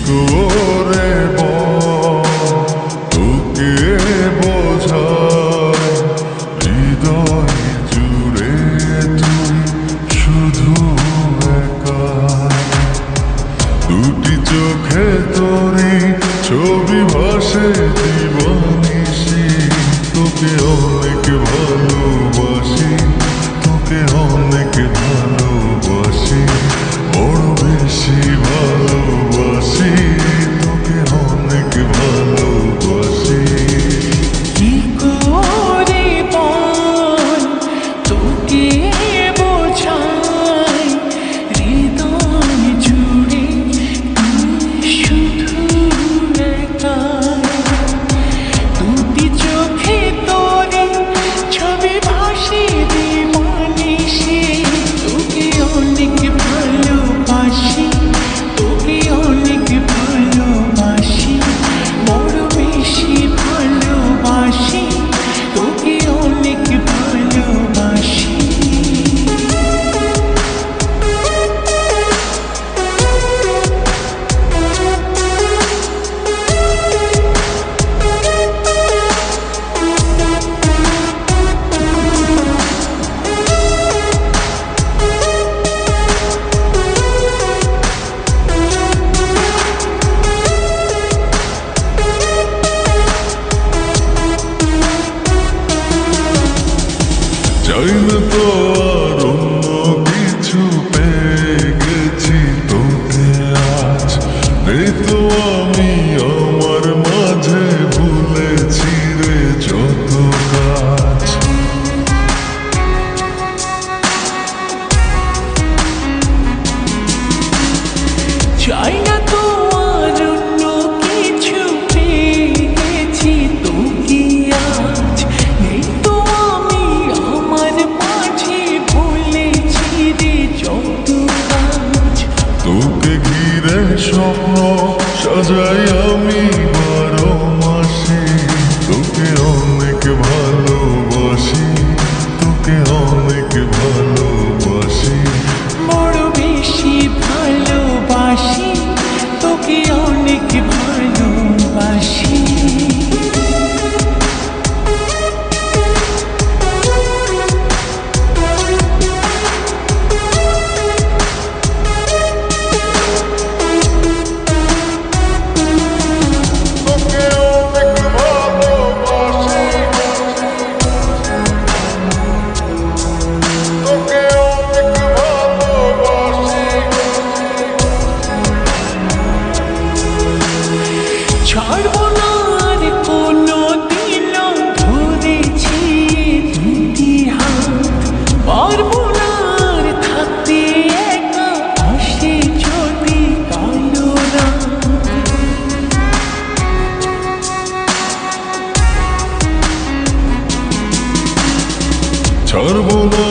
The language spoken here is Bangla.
করে তোকে বোঝায় হৃদয় জুড়ে তুই শুধু একা। দুটি চোখে তোরে ছবি ভাসে জীবনিশি, তোকে অনেক ভালোবাসি, তোকে অনেক ভালোবাসি, বড় বেশি ভালোবাসি, তোকে অনেক ভালোবাসি। কি করে বল তোকে বোঝাই হৃদয় জুড়ে তুই শুধু একা। দুটি চোখে তোরে ছবি ভাসে দিবানিশি, তোকে অনেক ভালোবাসি, তোকে অনেক ভালোবাসি, বড় বেশি ভালোবাসি, তোকে অনেক ভালোবাসি। চাই না তো আর অন্য কিছু, পেয়ে গেছি তোকে আজ। নেই তো আমি আমার মাঝে, ভুলেছি রে যত কাজ। চাই না তো আর অন্য কিছু, পেয়ে গেছি তোকে আজ। নেই তো আমি আমার মাঝে, ভুলেছি রে যত কাজ। তোকে ঘিরে স্বপ্ন সাজাই আমি 12 মাসে, তোকে অনেক ভালোবাসি, তোকে অনেক ভালোবাসি, বড় বেশি ভালোবাসি, তোকে অনেক ভালোবাসি। তোকে অনেক ভালোবাসি, তোকে অনেক ভালোবাসি। ছাড়বো না আর কোনো দিন, ধরেছি দুটি হাত। পারবো না আর থাকতে একা, আসে যদি কালো রাত। ছাড়বো না